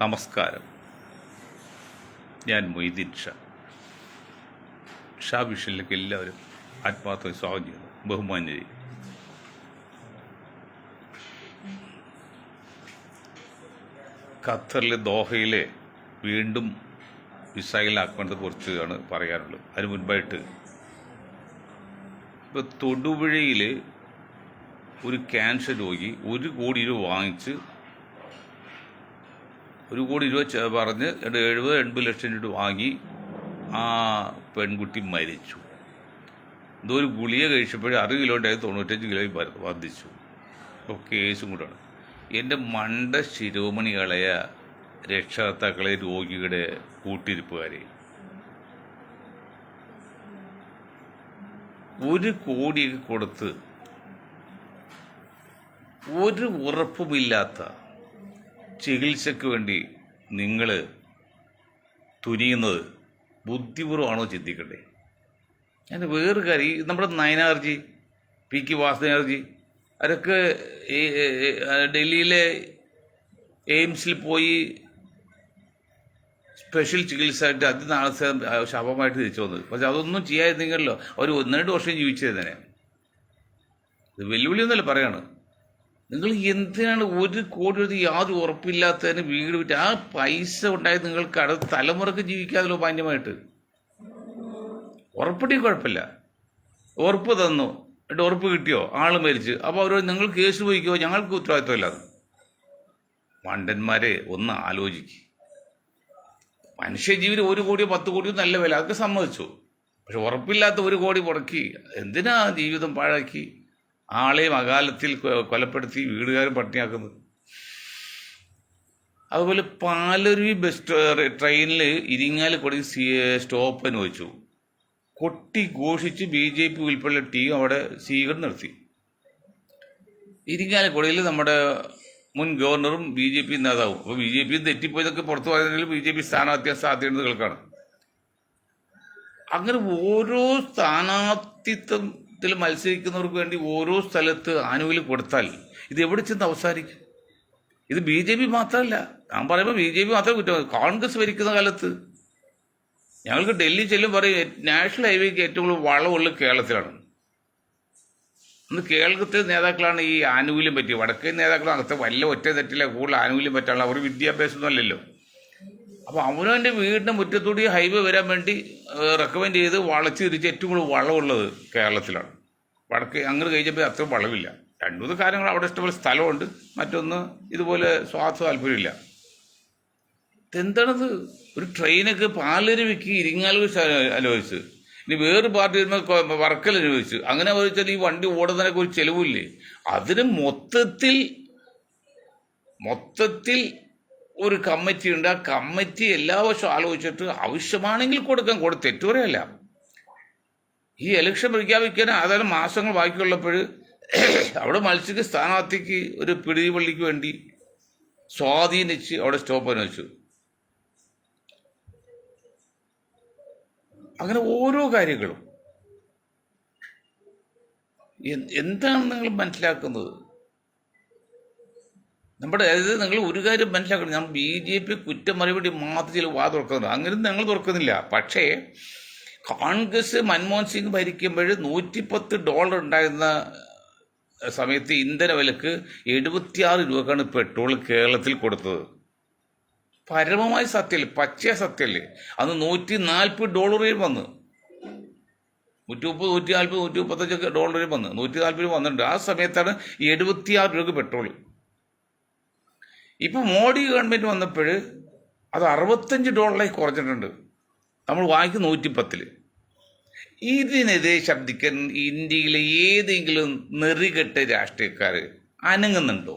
നമസ്കാരം. ഞാൻ മൊയ്തീൻ ഷാ വിഷനിലേക്ക് എല്ലാവരും ആത്മാർത്ഥമായി സ്വാഗതം ചെയ്യുന്നു. ബഹുമാന്യരെ, ഖത്തറിലെ ദോഹയിലെ വീണ്ടും മിസൈൽ ആക്രമണത്തെ കുറിച്ചാണ് പറയാനുള്ളത്. അതിന് മുൻപായിട്ട് ഇപ്പോൾ തൊടുപുഴയിൽ ഒരു ക്യാൻസർ രോഗി 1 കോടി രൂപ വാങ്ങിച്ച് 1 കോടി രൂപ പറഞ്ഞ് 70-80 ലക്ഷം രൂപ വാങ്ങി ആ പെൺകുട്ടി മരിച്ചു. എന്തോ ഒരു ഗുളിക കഴിച്ചപ്പോഴേ 6 കിലോ ഉണ്ടായത് 95 കിലോയിൽ വർദ്ധിച്ചു. അപ്പോൾ കേസും കൂടെയാണ്. എൻ്റെ മണ്ട ശിരോമണികളായ രക്ഷകർത്താക്കളെ, രോഗിയുടെ കൂട്ടിരിപ്പുകാരെ, 1 കോടിയൊക്കെ കൊടുത്ത് ഒരു ഉറപ്പുമില്ലാത്ത ചികിത്സയ്ക്ക് വേണ്ടി നിങ്ങൾ തുനിയുന്നത് ബുദ്ധിപൂർവ്വമാണോ ചിന്തിക്കണ്ടേ? ഞാൻ വേറൊരു കാര്യം, നമ്മുടെ നയനാർജി, പി.കെ. വാസുദേവൻജി, അവരൊക്കെ ഡൽഹിയിലെ എയിംസിൽ പോയി സ്പെഷ്യൽ ചികിത്സ ആയിട്ട് അതിനാളെ ശവമായിട്ട് തിരിച്ചു വന്നത്. പക്ഷെ അതൊന്നും ചെയ്യാതിരുന്നെങ്കിലോ അവർ 1-2 വർഷം ജീവിച്ചതിനെ. ഇത് വെല്ലുവിളിയൊന്നുമല്ല പറയാണ്. നിങ്ങൾ എന്തിനാണ് 1 കോടി എടുത്ത് യാതൊരു ഉറപ്പില്ലാത്തതിന് വീട് വിറ്റ് ആ പൈസ ഉണ്ടായത് നിങ്ങൾക്ക് അടുത്ത തലമുറക്ക് ജീവിക്കാമല്ലോ മാന്യമായിട്ട്? ഉറപ്പിട്ടിയും കുഴപ്പമില്ല. ഉറപ്പ് തന്നു, എന്നിട്ട് ഉറപ്പ് കിട്ടിയോ, ആൾ മരിച്ച്, അപ്പോൾ അവർ നിങ്ങൾ കേസ് പോയിക്കോ, ഞങ്ങൾക്ക് ഉത്തരവാദിത്വമില്ലാതെ. മണ്ടന്മാരെ, ഒന്ന് ആലോചിക്കുക. മനുഷ്യജീവിതം 1 കോടിയോ 10 കോടിയോ നല്ല വില, അതൊക്കെ സമ്മതിച്ചു. പക്ഷെ ഉറപ്പില്ലാത്ത 1 കോടി മുടക്കി എന്തിനാ ജീവിതം പാഴാക്കി ആളെയും അകാലത്തിൽ കൊലപ്പെടുത്തി വീടുകാരും പട്ടിണിയാക്കുന്നത്? അതുപോലെ പാലരുവി ബസ് ട്രെയിനിൽ ഇരിങ്ങാലക്കുടി സ്റ്റോപ്പ് അനുവദിച്ചു. കൊട്ടി ഘോഷിച്ച് BJP ഉൾപ്പെടെ ടീം അവിടെ സ്വീകരണം നടത്തി. ഇരിങ്ങാലക്കുടിയിൽ നമ്മുടെ മുൻ ഗവർണറും BJP നേതാവും, അപ്പോൾ BJP തെറ്റിപ്പോയതൊക്കെ പുറത്തു പറയുന്നെങ്കിൽ BJP സ്ഥാനാർത്ഥിയാൻ സാധ്യതകൾക്കാണ്. അങ്ങനെ ഓരോ സ്ഥാനാർത്ഥിത്വത്തിൽ മത്സരിക്കുന്നവർക്ക് വേണ്ടി ഓരോ സ്ഥലത്ത് ആനുകൂല്യം കൊടുത്താൽ ഇത് എവിടെ ചെന്ന് അവസാനിക്കും? ഇത് BJP മാത്രമല്ല, ഞാൻ പറയുമ്പോൾ BJP മാത്രമേ കുറ്റം. കോൺഗ്രസ് ഭരിക്കുന്ന കാലത്ത് ഞങ്ങൾക്ക് ഡൽഹി ചെല്ലും പറയും നാഷണൽ ഹൈവേക്ക് ഏറ്റവും കൂടുതൽ വളവുള്ള കേരളത്തിലാണ്. അന്ന് കേരളത്തിലെ നേതാക്കളാണ് ഈ ആനുകൂല്യം പറ്റിയത്. വടക്കേ നേതാക്കൾ അകത്തെ വല്ല ഒറ്റ തെറ്റില്ല കൂടുതൽ ആനുകൂല്യം പറ്റാനുള്ള അവർ വിദ്യാഭ്യാസമൊന്നും അല്ലല്ലോ. അപ്പോൾ അവനവൻ്റെ വീടിൻ്റെ മുറ്റത്തൂടി ഹൈവേ വരാൻ വേണ്ടി റെക്കമെൻഡ് ചെയ്ത് വളച്ച് തിരിച്ച് ഏറ്റവും കൂടുതൽ വളവുള്ളത് കേരളത്തിലാണ്. വടക്ക് അങ്ങോട്ട് കഴിഞ്ഞപ്പോൾ അത്ര വളവില്ല. 2-3 കാര്യങ്ങൾ അവിടെ ഇഷ്ടംപോലെ സ്ഥലമുണ്ട്, മറ്റൊന്ന് ഇതുപോലെ സ്വാർത്ഥ താല്പര്യമില്ല. ഇതെന്താണത്? ഒരു ട്രെയിനൊക്കെ പാലരുവിക്ക് ഇരിങ്ങാലക്കുടി അനുവദിച്ച്, ഇനി വേറൊരു പാർട്ടി വരുമ്പോൾ വർക്കൽ അനുവദിച്ചു. അങ്ങനെ ചോദിച്ചാൽ ഈ വണ്ടി ഓടുന്നതിനൊക്കെ ഒരു ചെലവില്ലേ? അതിന് മൊത്തത്തിൽ ഒരു കമ്മിറ്റി ഉണ്ട്. ആ കമ്മിറ്റി എല്ലാ വർഷവും ആലോചിച്ചിട്ട് ആവശ്യമാണെങ്കിൽ കൊടുക്കാൻ തെറ്റുപറയല്ല. ഈ ഇലക്ഷൻ പ്രഖ്യാപിക്കാൻ അതായത് മാസങ്ങൾ ബാക്കിയുള്ളപ്പോൾ അവിടെ മത്സരിക്കുന്ന സ്ഥാനാർത്ഥിക്ക് ഒരു പിടിപള്ളിക്ക് വേണ്ടി സ്വാധീനിച്ച് അവിടെ സ്റ്റോപ്പ് അനുവദിച്ചു. അങ്ങനെ ഓരോ കാര്യങ്ങളും എന്താണ് നിങ്ങൾ മനസ്സിലാക്കുന്നത്? അതായത് നിങ്ങൾ ഒരു കാര്യം മനസ്സിലാക്കണം, ഞാൻ BJP കുറ്റം മറുപടി മാത്രം ചില തുറക്കുന്നുണ്ട്. അങ്ങനെ ഞങ്ങൾ തുറക്കുന്നില്ല. പക്ഷേ കോൺഗ്രസ് മൻമോഹൻ സിംഗ് ഭരിക്കുമ്പോൾ $110 ഉണ്ടായിരുന്ന സമയത്ത് ഇന്ധന വിലക്ക് 76 രൂപക്കാണ് പെട്രോൾ കേരളത്തിൽ കൊടുത്തത്. പരമമായ സത്യമല്ലേ, പച്ചയ സത്യമല്ലേ? അന്ന് $140 വന്ന്, $130, $140, $135 വന്ന്, $140 വന്നിട്ടുണ്ട്. ആ സമയത്താണ് 76 രൂപക്ക് പെട്രോൾ. ഇപ്പം മോഡി ഗവൺമെൻറ് വന്നപ്പോൾ അത് $65 കുറച്ചിട്ടുണ്ട്. നമ്മൾ വാങ്ങിക്കും 110. ഇതിനെതിരെ ശബ്ദിക്കാൻ ഇന്ത്യയിലെ ഏതെങ്കിലും നെറികെട്ട രാഷ്ട്രീയക്കാർ അനങ്ങുന്നുണ്ടോ?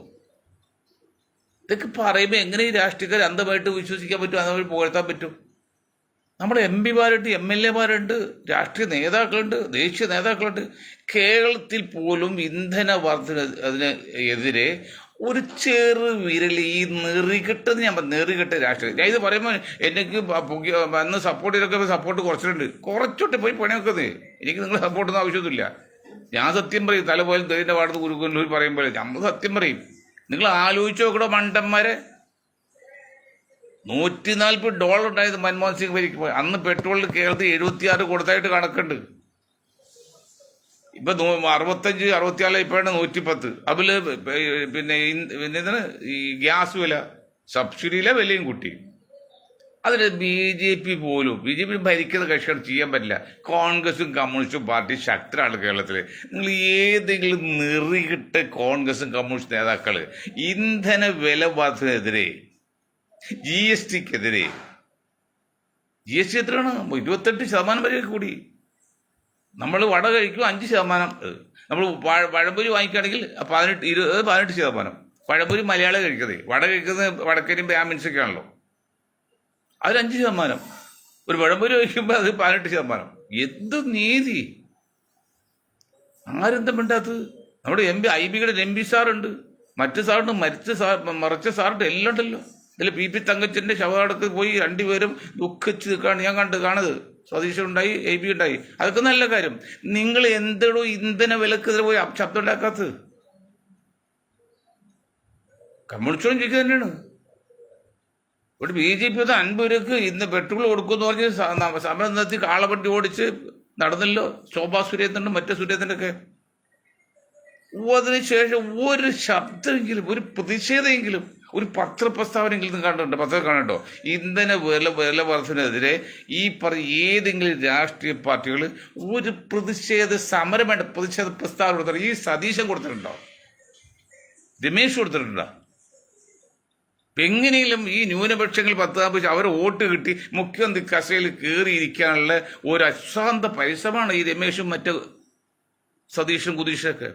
ഇതൊക്കെ പറയുമ്പോൾ എങ്ങനെ ഈ രാഷ്ട്രീയക്കാർ അന്ധമായിട്ട് വിശ്വസിക്കാൻ പറ്റും, അന്ധമായി പുകഴ്ത്താൻ പറ്റും? നമ്മുടെ MP-മാരുണ്ട്, MLA-മാരുണ്ട്, രാഷ്ട്രീയ നേതാക്കളുണ്ട്, ദേശീയ നേതാക്കളുണ്ട്. കേരളത്തിൽ പോലും ഇന്ധന വർധന അതിനെതിരെ ഒരു ചെറു വിരൽ ഈ നെറികെട്ട രാഷ്ട്രീയം. ഞാൻ ഇത് പറയുമ്പോൾ എനിക്ക് അന്ന് സപ്പോർട്ട് ചെയ്തൊക്കെ സപ്പോർട്ട് കുറച്ചോട്ടെ പോയി പണിയൊക്കുന്നത്. എനിക്ക് നിങ്ങളുടെ സപ്പോർട്ടൊന്നും ആവശ്യമൊന്നുമില്ല. ഞാൻ സത്യം പറയും, തല പോലും തെളിൻ്റെ പാടത്ത് ഗുരുകുലൂർ പറയുമ്പോൾ നമ്മൾ സത്യം പറയും. നിങ്ങൾ ആലോചിച്ച് നോക്കണോ മണ്ടന്മാരെ? $140 ഉണ്ടായത് മൻമോഹൻ സിംഗ് ഭരിക്കുമ്പോൾ. അന്ന് പെട്രോളിന് കേരളത്തിൽ 76 കൊടുത്തായിട്ട് കണക്കുണ്ട്. ഇപ്പൊ 65-64 ഇപ്പോഴാണ് 110. അതില് പിന്നെ എന്താണ് ഈ ഗ്യാസ് വില, സബ്സിഡിയിലെ വിലയും കൂട്ടി. അതിന് ബി ജെ പി ഭരിക്കുന്ന കക്ഷിയാണ് ചെയ്യാൻ പറ്റില്ല. കോൺഗ്രസും കമ്മ്യൂണിസ്റ്റും പാർട്ടി ശക്തരാണ് കേരളത്തില്. നിങ്ങൾ ഏതെങ്കിലും നെറികിട്ട കോൺഗ്രസും കമ്മ്യൂണിസ്റ്റ് നേതാക്കള് ഇന്ധന വില വർധനയെതിരെ, GSTക്കെതിരെ, GST എത്രയാണ്? 28% വരെ കൂടി. നമ്മൾ വട കഴിക്കും 5%. നമ്മൾ പഴംപൊരി വാങ്ങിക്കുകയാണെങ്കിൽ 18%. പഴംപൊരി മലയാളം കഴിക്കുന്നത്, വട കഴിക്കുന്നത് വടക്കരും ബ്രാഹ്മിൻസൊക്കെ ആണല്ലോ. അതിൽ 5%. ഒരു പഴംപൊരി കഴിക്കുമ്പോൾ അത് 18%. എന്ത് നീതി! ആരെന്താ മിണ്ടാത്തത്? നമ്മുടെ IBയുടെ MP സാറുണ്ട്, മറ്റു സാറുണ്ട്, മറിച്ച സാറുണ്ട്, എല്ലാം ഉണ്ടല്ലോ. ഇതിൽ PP തങ്കച്ചന്റെ ശവകടക്ക് പോയി രണ്ടുപേരും ദുഃഖിച്ച് നിൽക്കുകയാണ് ഞാൻ കാണുന്നത്. സതീശൻ ഉണ്ടായി, AB ഉണ്ടായി. അതൊക്കെ നല്ല കാര്യം. നിങ്ങൾ എന്തോ ഇന്ധന വിലക്കെതിരെ പോയി ശബ്ദം ഉണ്ടാക്കാത്തത്? കമ്മ്യൂണിസ്റ്റും ചോദിക്കുക തന്നെയാണ്. ഇവിടെ BJP 50 രൂപക്ക് ഇന്ന് പെട്രോൾ കൊടുക്കുമെന്ന് പറഞ്ഞ് സമരം നിർത്തി കാളവണ്ടി ഓടിച്ച് നടന്നല്ലോ ശോഭാ സുരേന്ദ്രനും മറ്റേ സുരേന്ദ്രൻ്റെ ഒക്കെ. അതിനുശേഷം ഒരു ശബ്ദമെങ്കിലും, ഒരു പ്രതിഷേധമെങ്കിലും, ഒരു പത്രപ്രസ്താവനെങ്കിലും കണ്ടിട്ടുണ്ടോ? പത്രം കണ്ടോ? ഇന്ധന വില വർധനയെതിരെ ഈ ഏതെങ്കിലും രാഷ്ട്രീയ പാർട്ടികൾ ഒരു പ്രതിഷേധ സമരം വേണ്ട, പ്രതിഷേധ പ്രസ്താവന കൊടുത്തിട്ടുണ്ട്? ഈ സതീശൻ കൊടുത്തിട്ടുണ്ടോ? രമേശ് കൊടുത്തിട്ടുണ്ടോ? എങ്ങനെയും ഈ ന്യൂനപക്ഷങ്ങൾ 10-50 അവർ വോട്ട് കിട്ടി മുഖ്യമന്ത്രി കസേരയിൽ കയറിയിരിക്കാനുള്ള ഒരു അശാന്ത പരിശ്രമമാണ് ഈ രമേശും മറ്റ് സതീഷും കുതീഷൊക്കെ.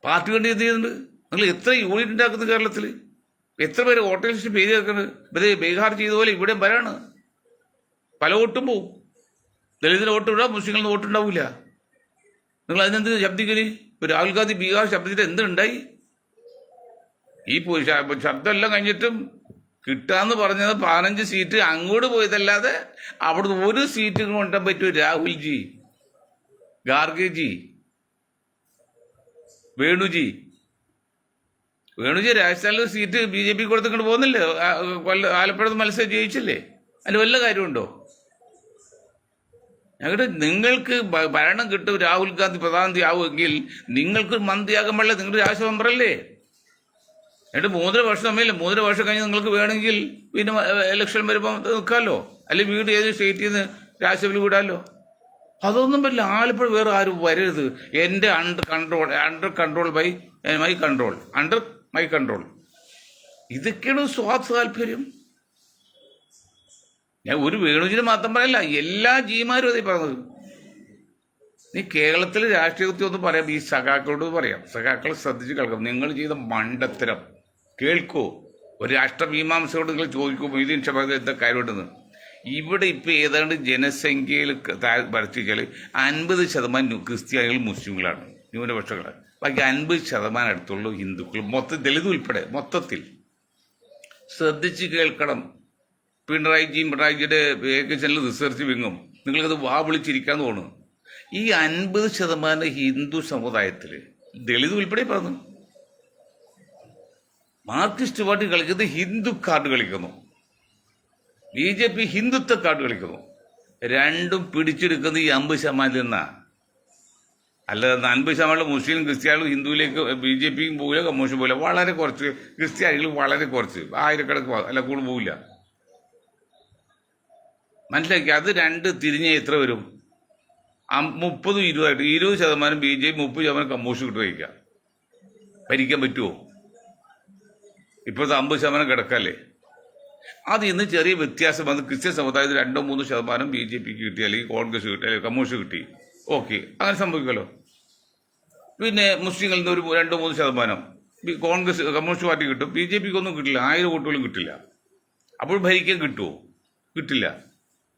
പാർട്ടി വേണ്ടി എന്ത് ചെയ്യുന്നുണ്ട്? നിങ്ങൾ എത്ര യൂണിറ്റ് ഉണ്ടാക്കുന്നു കേരളത്തിൽ? എത്ര പേര് വോട്ടർ ലിസ്റ്റ് പേര് കേൾക്കുന്നത്? ഇവര് ബീഹാർ ചെയ്തപോലെ ഇവിടെ വരാണ്. പല വോട്ടും പോവും. ദളിതിന് വോട്ട് വിടാം, മുസ്ലിങ്ങളിൽ വോട്ടുണ്ടാവില്ല. നിങ്ങൾ അതിനെന്ത് ശബ്ദിക്കല്? ഇപ്പോൾ രാഹുൽ ഗാന്ധി ബീഹാർ ശബ്ദിച്ചിട്ട് എന്തുണ്ടായി? ഈ ശബ്ദമെല്ലാം കഴിഞ്ഞിട്ടും കിട്ടാന്ന് പറഞ്ഞത് 15 സീറ്റ് അങ്ങോട്ട് പോയതല്ലാതെ അവിടുന്ന് ഒരു സീറ്റ് കൊണ്ടാൻ പറ്റുമോ? രാഹുൽജി, ഖാർഗെജി, വേണുജി രാജസ്ഥാനിൽ സീറ്റ് BJP കൊടുത്തിട്ട് പോകുന്നില്ലേ? ആലപ്പുഴ മത്സരം ജയിച്ചില്ലേ? അതിന് വല്ല കാര്യമുണ്ടോ? ഞങ്ങളുടെ നിങ്ങൾക്ക് ഭരണം കിട്ടും, രാഹുൽ ഗാന്ധി പ്രധാനമന്ത്രി ആവുമെങ്കിൽ നിങ്ങൾക്ക് മന്ത്രിയാകാൻ പാടില്ല. നിങ്ങളുടെ രാജ്യസഭ മെമ്പറല്ലേ? എന്നിട്ട് 3 വർഷം തമ്മിൽ 3 വർഷം കഴിഞ്ഞ് നിങ്ങൾക്ക് വേണമെങ്കിൽ പിന്നെ ഇലക്ഷൻ വരുമ്പോൾ നിൽക്കാമല്ലോ. അല്ലെങ്കിൽ വീട് ഏത് സ്റ്റേറ്റിൽ നിന്ന് രാജ്യസഭയിൽ വിടാമല്ലോ. അതൊന്നും പറ്റില്ല. ആലപ്പുഴ വേറെ ആരും വരരുത്. എൻ്റെ അണ്ടർ മൈ കൺട്രോൾ. ഇതൊക്കെയാണ് സ്വാർത്ഥ താല്പര്യം. ഞാൻ ഒരു വേണുജിന് മാത്രം പറയല്ല, എല്ലാ ജിമാരും അതേ പറഞ്ഞത്. നീ കേരളത്തിൽ രാഷ്ട്രീയത്തിൽ ഒന്ന് പറയാം, ഈ സഖാക്കളോട് പറയാം. സഖാക്കൾ ശ്രദ്ധിച്ച് കേൾക്കാം. നിങ്ങൾ ചെയ്ത മണ്ടത്തരം കേൾക്കൂ. ഒരു രാഷ്ട്രമീമാംസയോട് നിങ്ങൾ ചോദിക്കൂ, മൊയ്തീൻ ഷഫാഖ് എന്താ കാര്യമുണ്ടെന്ന്. ഇവിടെ ഇപ്പം ഏതാണ്ട് ജനസംഖ്യയിൽ വരച്ചാൽ 50% ക്രിസ്ത്യാനികളും മുസ്ലിങ്ങളാണ്, ന്യൂനപക്ഷങ്ങളാണ്. ബാക്കി 50% അടുത്തുള്ള ഹിന്ദുക്കൾ, ദളിത് ഉൾപ്പെടെ. മൊത്തത്തിൽ ശ്രദ്ധിച്ച് കേൾക്കണം. പിണറായിജിയുടെ ചാനൽ റിസർച്ച് വിങ്ങും നിങ്ങൾക്കത് വിളിച്ചിരിക്കാന്ന് തോന്നുന്നു. ഈ 50% ഹിന്ദു സമുദായത്തിൽ ദളിത് ഉൾപ്പെടെ പറഞ്ഞു. മാർക്സിസ്റ്റ് പാർട്ടി കളിക്കുന്നത് ഹിന്ദു കാർഡ് കളിക്കുന്നു, BJP ഹിന്ദുത്വ കാർഡ് കളിക്കുന്നു. രണ്ടും പിടിച്ചെടുക്കുന്നത് ഈ 50% നിന്നാണ്. അല്ലാതെ 50% മുസ്ലിം ക്രിസ്ത്യാനികളും ഹിന്ദുവിലേക്ക് BJPയും പോകില്ല, കമ്മ്യൂണിസ്റ്റ് പോകില്ല. വളരെ കുറച്ച് ക്രിസ്ത്യാനികൾ, വളരെ കുറച്ച്, ആയിരക്കണക്ക് അല്ല കൂടുതൽ പോകില്ല. മനസ്സിലാക്കി? അത് രണ്ട് തിരിഞ്ഞ് എത്ര വരും? 30-20 20% BJP, 30% കമ്മ്യൂണിസ്റ്റ് കിട്ടുമായിരിക്കാം. ഭരിക്കാൻ പറ്റുമോ? ഇപ്പോഴത്തെ 50% കിടക്കല്ലേ. അത് ഇന്ന് ചെറിയ വ്യത്യാസം വന്ന് ക്രിസ്ത്യൻ സമുദായത്തിൽ 2-3% BJPക്ക് കിട്ടി, അല്ലെങ്കിൽ കോൺഗ്രസ് കിട്ടി, അല്ലെങ്കിൽ കമ്മ്യൂണിസ്റ്റ് കിട്ടി. ഓക്കെ, അങ്ങനെ സംഭവിക്കുമല്ലോ. പിന്നെ മുസ്ലിങ്ങളിൽ നിന്ന് ഒരു 2-3% കമ്മ്യൂണിസ്റ്റ് പാർട്ടി കിട്ടും, BJPക്ക് ഒന്നും കിട്ടില്ല, 1000 വോട്ടുകളും കിട്ടില്ല. അപ്പോൾ ഭരിക്കാൻ കിട്ടുമോ? കിട്ടില്ല.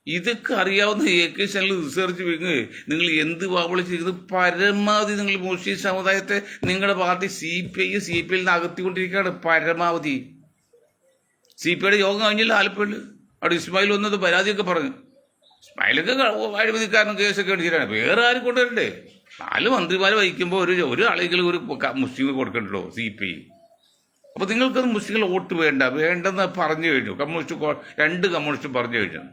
ഇതൊക്കെ അറിയാവുന്ന AK ചാനൽ റിസർച്ച് വിങ് നിങ്ങൾ എന്ത് വിളിച്ചിരിക്കുന്നത്? പരമാവധി നിങ്ങൾ മുസ്ലിം സമുദായത്തെ നിങ്ങളുടെ പാർട്ടി CPI നിന്ന് അകത്തിക്കൊണ്ടിരിക്കുകയാണ്. പരമാവധി CPIയുടെ യോഗം കഴിഞ്ഞില്ല ആലപ്പുഴയിൽ. അവിടെ ഇസ്മായിൽ വന്നത് പരാതിയൊക്കെ പറഞ്ഞു. ഇസ്മായിലൊക്കെ അഴിമതിക്കാരനും കേസൊക്കെ അടിച്ചിട്ടാണ്. വേറെ ആരും കൊണ്ടുവരണ്ടേ? 4 മന്ത്രിമാരെ വഹിക്കുമ്പോൾ ഒരു ആളെങ്കിലും ഒരു മുസ്ലിം കൊടുക്കണ്ടോ? CPI അപ്പോൾ നിങ്ങൾക്കത് മുസ്ലിങ്ങൾ വോട്ട് വേണ്ടെന്ന് പറഞ്ഞു കഴിഞ്ഞു. രണ്ട് കമ്മ്യൂണിസ്റ്റും പറഞ്ഞു കഴിഞ്ഞു.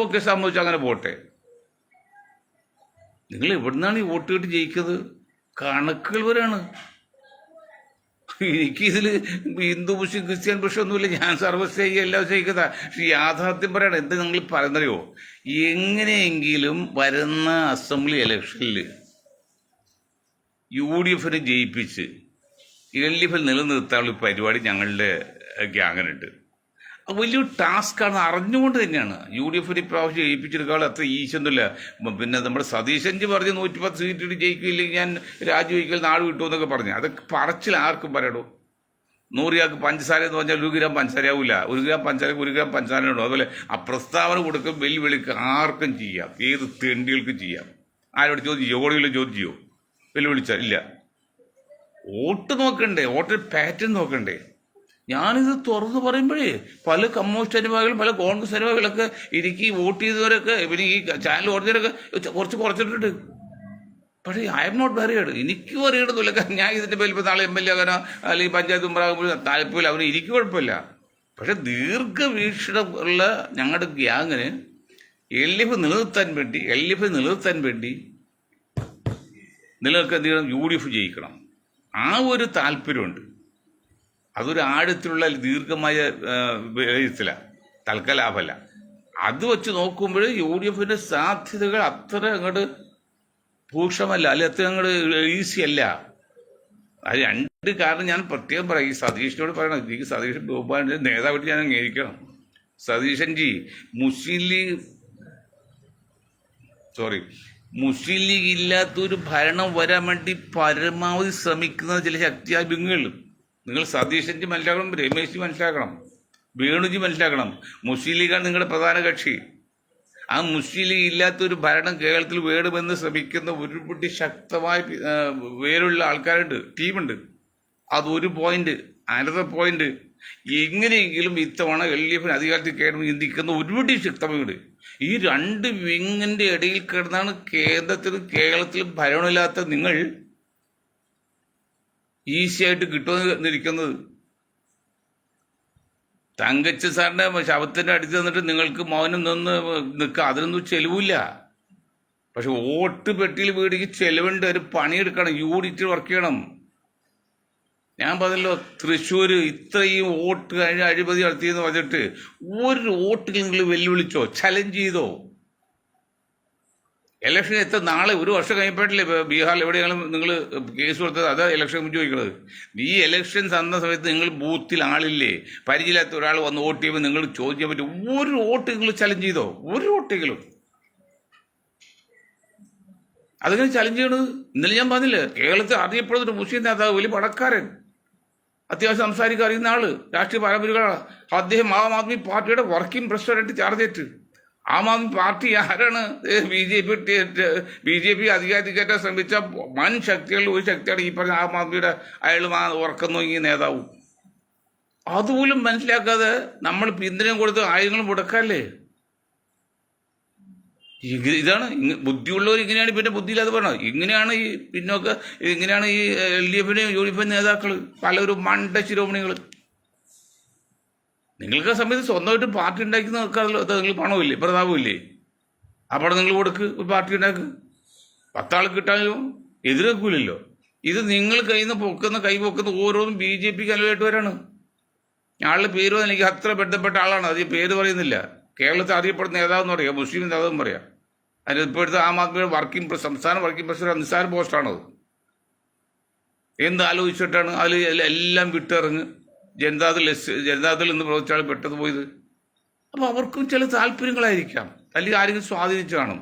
ഓക്കെ, സംഭവിച്ചു, അങ്ങനെ പോട്ടെ. നിങ്ങൾ എവിടുന്നാണ് ഈ വോട്ട് കിട്ടി ജയിക്കുന്നത്? കണക്കുകൾ വരാണ്. എനിക്കിതിൽ ഹിന്ദു മുസ്ലിം ക്രിസ്ത്യൻ പ്രശ്നമൊന്നുമില്ല. ഞാൻ സർവസ്വ എല്ലാം ചെയ്യിക്കുന്ന. പക്ഷെ യാഥാർത്ഥ്യം പറയണം. എന്ത് നിങ്ങൾ പറയുന്നറിയോ? എങ്ങനെയെങ്കിലും വരുന്ന അസംബ്ലി ഇലക്ഷനിൽ UDF ജയിപ്പിച്ച് LDF നിലനിർത്താനുള്ള പരിപാടി ഞങ്ങളുടെ ഗ്യാങ്ങിനുണ്ട്. അത് വലിയൊരു ടാസ്ക്കാണ്, അറിഞ്ഞുകൊണ്ട് തന്നെയാണ്. UDF ഇപ്രാവശ്യം ജയിപ്പിച്ചെടുക്കാനുള്ള അത്ര ഈശൊന്നുമില്ല. പിന്നെ നമ്മുടെ സതീശൻജി പറഞ്ഞ് 110 സീറ്റ് ജയിക്കില്ലെങ്കിൽ ഞാൻ രാജിവെക്കൽ നാട് വിട്ടു എന്നൊക്കെ പറഞ്ഞു. അതൊക്കെ പറച്ചിൽ ആർക്കും പറയണോ? 100 ഗ്രാം പഞ്ചസാര എന്ന് പറഞ്ഞാൽ 1 ഗ്രാം പഞ്ചസാര ആവില്ല. 1 ഗ്രാം പഞ്ചസാരക്ക് 1 ഗ്രാം പഞ്ചസാര ഉണ്ടോ? അതുപോലെ ആ പ്രസ്താവന കൊടുക്കും വെല്ലുവിളിക്ക് ആർക്കും ചെയ്യാം, ഏത് തെണ്ടികൾക്കും ചെയ്യാം. ആരോട് ചോദിച്ചോ? ഓടികളും ചോദിച്ചോ? വെല്ലുവിളിച്ചാൽ ഇല്ല. വോട്ട് നോക്കണ്ടേ? വോട്ടിൽ പാറ്റേൺ നോക്കണ്ടേ? ഞാനിത് തുറന്ന് പറയുമ്പോഴേ പല കമ്മ്യൂണിസ്റ്റ് അനുഭാവികളും പല കോൺഗ്രസ് അനുഭാവികളൊക്കെ എനിക്ക് വോട്ട് ചെയ്തവരൊക്കെ ഇവർ ഈ ചാനൽ ഓർജറൊക്കെ കുറച്ചിട്ടുണ്ട്. പക്ഷേ ഐ എം നോട്ട് വെറിയഡ്. എനിക്ക് വെറിയതൊന്നുമില്ല. കാരണം ഞാൻ ഇതിൻ്റെ പേരിൽ ഇപ്പോൾ നാളെ MLA ആകാനോ അല്ലെങ്കിൽ പഞ്ചായത്ത് മെമ്പറാകുമ്പോൾ താല്പര്യമില്ല. അവന് എനിക്ക് കുഴപ്പമില്ല. പക്ഷെ ദീർഘവീക്ഷണമുള്ള ഞങ്ങളുടെ ഗ്യാങ്ങിന് LDF നിലനിർത്താൻ വേണ്ടി നിങ്ങൾക്ക് എന്ത് ചെയ്യണം? UDF ജയിക്കണം. ആ ഒരു താല്പര്യമുണ്ട്. അതൊരു ആഴത്തിലുള്ള ദീർഘമായ വിലയിരുത്തലാണ്, തൽക്കാലാഭമല്ല. അത് വെച്ച് നോക്കുമ്പോൾ UDF സാധ്യതകൾ അത്ര അങ്ങോട്ട് ഭൂഷമല്ല, അല്ലെ അത്ര അങ്ങോട്ട് ഈസി അല്ല. അത് രണ്ട് കാരണം ഞാൻ പ്രത്യേകം പറയാം. ഈ സതീഷിനോട് പറയണം, എനിക്ക് സതീഷ് ബഹുമാൻ്റെ നേതാവായിട്ട് ഞാൻ അംഗീകരിക്കണം. സതീശൻജി മുസ്ലിം ലീഗ് ഇല്ലാത്തൊരു ഭരണം വരാൻ വേണ്ടി പരമാവധി ശ്രമിക്കുന്ന ചില ശക്തിയാഭിങ്ങൾ നിങ്ങൾ സതീശൻജി മനസ്സിലാക്കണം, രമേശ്ജി മനസ്സിലാക്കണം, വേണുജി മനസ്സിലാക്കണം. മുസ്ലിം ലീഗാണ് നിങ്ങളുടെ പ്രധാന കക്ഷി. ആ മുസ്ലിം ലീഗ് ഇല്ലാത്തൊരു ഭരണം കേരളത്തിൽ വേണമെന്ന് ശ്രമിക്കുന്ന ഒരുപടി ശക്തമായ വേരുള്ള ആൾക്കാരുണ്ട്, ടീമുണ്ട്. അതൊരു പോയിന്റ്. അനദർ പോയിന്റ്, എങ്ങനെയെങ്കിലും ഇത്തവണ LDF അധികാരത്തിൽ കയറുമ്പോൾ ചിന്തിക്കുന്ന ഒരുപടി ശക്തമായുണ്ട്. ഈ രണ്ട് വിങ്ങിന്റെ ഇടയിൽ കിടന്നാണ് കേന്ദ്രത്തിലും കേരളത്തിലും ഭരണമില്ലാത്ത നിങ്ങൾ ഈസിയായിട്ട് കിട്ടുമെന്നിരിക്കുന്നത്. തങ്കച്ച സാറിന്റെ ശവത്തിന്റെ അടുത്ത് നിന്നിട്ട് നിങ്ങൾക്ക് മൗനം നിന്ന് നിൽക്കുക, അതിനൊന്നും ചെലവില്ല. പക്ഷെ വോട്ട് പെട്ടിയിൽ വീടിക്ക് ചെലവുണ്ട്. ഒരു പണിയെടുക്കണം, യൂണിറ്റ് വർക്ക് ചെയ്യണം. ഞാൻ പറഞ്ഞല്ലോ, തൃശ്ശൂർ ഇത്രയും വോട്ട് കഴിഞ്ഞ അഴിമതി നടത്തിയെന്ന് പറഞ്ഞിട്ട് ഒരു വോട്ടിൽ നിങ്ങൾ വെല്ലുവിളിച്ചോ, ചലഞ്ച് ചെയ്തോ? ഇലക്ഷൻ എത്ര നാളെ ഒരു വർഷം കഴിയപ്പെട്ടില്ലേ? ബീഹാറിൽ എവിടെയാണ് നിങ്ങൾ കേസ് കൊടുത്തത്? അതാ ഇലക്ഷൻ മുമ്പ് ചോദിക്കുന്നത്. ഈ ഇലക്ഷൻ തന്ന സമയത്ത് നിങ്ങൾ ബൂത്തിൽ ആളില്ലേ? പരിചയമില്ലാത്ത ഒരാൾ വന്ന് വോട്ട് ചെയ്യുമ്പോൾ നിങ്ങൾ ചോദിക്കാൻ പറ്റും. ഒരു വോട്ട് നിങ്ങൾ ചലഞ്ച് ചെയ്തോ? ഒരു വോട്ടെങ്കിലും അതിങ്ങനെ ചലഞ്ച് ചെയ്യണത്. ഇന്നലെ ഞാൻ പറഞ്ഞില്ലേ, കേരളത്തിൽ അറിയപ്പെടുന്നൊരു മുസ്ലിം നേതാവ്, വലിയ പണക്കാരൻ, അത്യാവശ്യം സംസാരിക്കാൻ അറിയുന്ന ആള്, രാഷ്ട്രീയ പാരമ്പര്യങ്ങളാണ് അദ്ദേഹം. ആം ആദ്മി പാർട്ടിയുടെ working president ചാർജേറ്റ്. Aam Aadmi party ആരാണ്? ബി ജെ പി അധികാരത്തിൽ കയറ്റാൻ ശ്രമിച്ച വൻ ശക്തികളിൽ ഒരു ശക്തിയാണ് ഈ പറഞ്ഞ ആം ആദ്മിയുടെ അയാളും ആ ഉറക്കം നോങ്ങിയ നേതാവും. അതുപോലും മനസ്സിലാക്കാതെ നമ്മൾ പിന്തുണയും കൊടുത്ത് ആയുധങ്ങളും മുടക്കല്ലേ? ഇതാണ് ബുദ്ധിയുള്ളവർ ഇങ്ങനെയാണ്. പിന്നെ ബുദ്ധിയില്ലാതെ പറഞ്ഞത് ഇങ്ങനെയാണ്. ഈ പിന്നൊക്കെ ഇങ്ങനെയാണ് ഈ LDF UDF നേതാക്കൾ, പലരും മണ്ട ശിരോമണികൾ. നിങ്ങൾക്ക് സമയത്ത് സ്വന്തമായിട്ട് പാർട്ടി ഉണ്ടാക്കി നോക്കാമല്ലോ. നിങ്ങൾ പണമില്ലേ, പ്രതാപമില്ലേ? ആ പണം നിങ്ങൾ കൊടുക്ക്, ഒരു പാർട്ടി ഉണ്ടാക്ക്. 10 ആൾ കിട്ടാനും എതിരേക്കൂലല്ലോ. ഇത് നിങ്ങൾ കൈ പൊക്കുന്ന ഓരോന്നും BJPക്ക് അനുകൂലമായിട്ടവരാണ്. ആളുടെ പേര് എനിക്ക് അത്ര ബന്ധപ്പെട്ട ആളാണ്, അത് പേര് പറയുന്നില്ല. കേരളത്തിൽ അറിയപ്പെടുന്ന നേതാവെന്ന് പറയാം, മുസ്ലിം നേതാവെന്ന് പറയാം. അതിന് ഇപ്പോഴത്തെ ആം ആദ്മിയുടെ സംസ്ഥാന വർക്കിംഗ് പ്രസിഡന്റ് നിസ്സാര പോസ്റ്റാണത്. എന്താലോചിച്ചിട്ടാണ് അതിൽ എല്ലാം വിട്ടിറങ്ങ് ജനതാദൾ എന്ന് പ്രവർത്തിച്ച ആൾ പെട്ടത് പോയത്. അപ്പോൾ അവർക്കും ചില താല്പര്യങ്ങളായിരിക്കാം, അല്ലെങ്കിൽ ആരെങ്കിലും സ്വാധീനിച്ചു കാണും,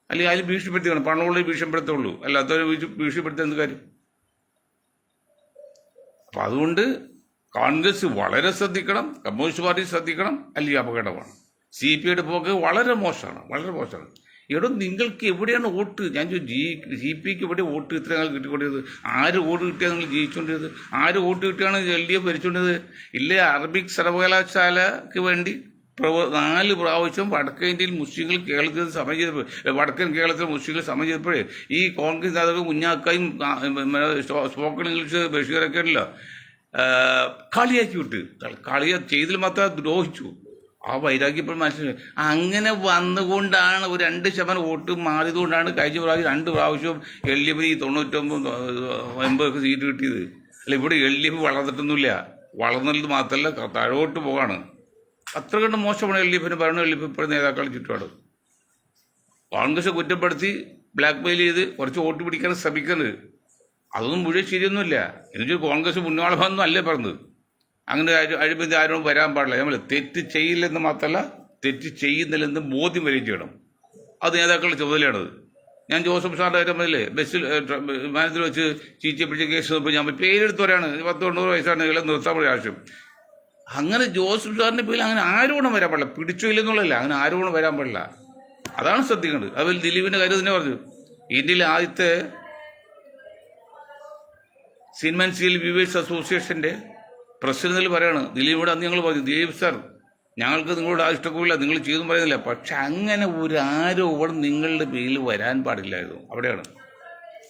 അല്ലെങ്കിൽ അതിൽ ഭീഷണിപ്പെടുത്തി കാണും. പണമുള്ള ഭീഷണിപ്പെടുത്തുള്ളൂ, അല്ലാത്തവരെ ഭീഷണിപ്പെടുത്താൻ എന്ത് കാര്യം? അപ്പം അതുകൊണ്ട് കോൺഗ്രസ് വളരെ ശ്രദ്ധിക്കണം, കമ്മ്യൂണിസ്റ്റ് പാർട്ടി ശ്രദ്ധിക്കണം, അല്ലെങ്കിൽ അപകടമാണ്. CPIയുടെ പോക്ക് വളരെ മോശമാണ്. ഇവിടെ നിങ്ങൾക്ക് എവിടെയാണ് വോട്ട്? ഞാൻ CPIക്ക് എവിടെ വോട്ട് ഇത്ര നാൾ കിട്ടിക്കൊണ്ടിരുന്നത്? ആര് വോട്ട് കിട്ടിയാണ് നിങ്ങൾ ജയിച്ചുകൊണ്ടിരുന്നത്? ആര് വോട്ട് കിട്ടിയാണ് LDF ഭരിച്ചുകൊണ്ടിരുന്നത്? ഇല്ലേ, അറബിക് സർവകലാശാലക്ക് വേണ്ടി 4 പ്രാവശ്യം വടക്കൻ ഇന്ത്യയിൽ മുസ്ലിങ്ങൾ കേരളത്തിൽ സമരം ചെയ്തപ്പോൾ, വടക്കൻ കേരളത്തിൽ മുസ്ലിങ്ങൾ സമരം ചെയ്തപ്പോഴേ ഈ കോൺഗ്രസ് നേതാവ് കുഞ്ഞാക്കായും സ്പോക്കൺ ഇംഗ്ലീഷ് ബഷീറൊക്കെ ഉണ്ടല്ലോ, കളിയാക്കി വിട്ട്, ചെയ്തിൽ മാത്രം ദ്രോഹിച്ചു. ആ വൈരാഗ്യം ഇപ്പോൾ മനസ്സിലായി. അങ്ങനെ വന്നുകൊണ്ടാണ് ഒരു 2% വോട്ട് മാറിയതുകൊണ്ടാണ് കഴിഞ്ഞ പ്രാവശ്യം 2 പ്രാവശ്യവും LDF 99-80 സീറ്റ് കിട്ടിയത്. അല്ല, ഇവിടെ LDF വളർന്നിട്ടൊന്നുമില്ല. വളർന്നത് മാത്രമല്ല താഴോട്ട് പോകാണ്. അത്ര കണ്ട് മോശമാണ് LDFിന് ഭരണം. LDF ഇപ്പോഴും നേതാക്കളുടെ ചുറ്റുപാട് കോൺഗ്രസ് കുറ്റപ്പെടുത്തി ബ്ലാക്ക് മെയിൽ ചെയ്ത് കുറച്ച് വോട്ട് പിടിക്കാൻ ശ്രമിക്കുന്നത്. അതൊന്നും മുഴുവൻ ശരിയൊന്നുമില്ല. എനിക്ക് കോൺഗ്രസ് മുന്നോളമൊന്നും അല്ലേ പറഞ്ഞത്. അങ്ങനെ അഴിമതി ആരോടും വരാൻ പാടില്ല. നമ്മൾ തെറ്റ് ചെയ്യില്ലെന്ന് മാത്രമല്ല, തെറ്റ് ചെയ്യുന്നില്ലെന്ന് ബോധ്യം വരികയും ചെയ്യണം. അത് നേതാക്കളുടെ ചുമതലയാണത്. ഞാൻ ജോസഫ് സാറിൻ്റെ കാര്യം പറഞ്ഞില്ലേ, ബസ്സിൽ വിമാനത്തിൽ വെച്ച് ചീച്ചയെ പിടിച്ച കേസ് ഞാൻ പേരെടുത്തവരാണ്. 10-90 വയസ്സാണ് ഇളെ നിർത്താൻ വേണ്ടി ആവശ്യം. അങ്ങനെ ജോസഫ് സാറിൻ്റെ പേരിൽ അങ്ങനെ ആരോപണം വരാൻ പാടില്ല. പിടിച്ചോ ഇല്ലെന്നുള്ളതല്ല, അങ്ങനെ ആരോപണം വരാൻ പാടില്ല. അതാണ് ശ്രദ്ധിക്കേണ്ടത്. അതുപോലെ ദിലീപിൻ്റെ കാര്യം തന്നെ പറഞ്ഞു. ഇന്ത്യയിലെ ആദ്യത്തെ സിനിമ ആൻഡ് സീരിയൽ വ്യൂവേഴ്സ് അസോസിയേഷൻ്റെ പ്രസിഡന്റിൽ പറയാണ്, ദിലീപിനോട് അന്ന് ഞങ്ങൾ പറഞ്ഞു, ദിലീപ് സാർ ഞങ്ങൾക്ക് നിങ്ങളോട് ഇഷ്ടമില്ല, നിങ്ങൾ ചെയ്തും പറയുന്നില്ല, പക്ഷെ അങ്ങനെ ഒരു ആരോപണം നിങ്ങളുടെ പേരിൽ വരാൻ പാടില്ലായിരുന്നു. അവിടെയാണ്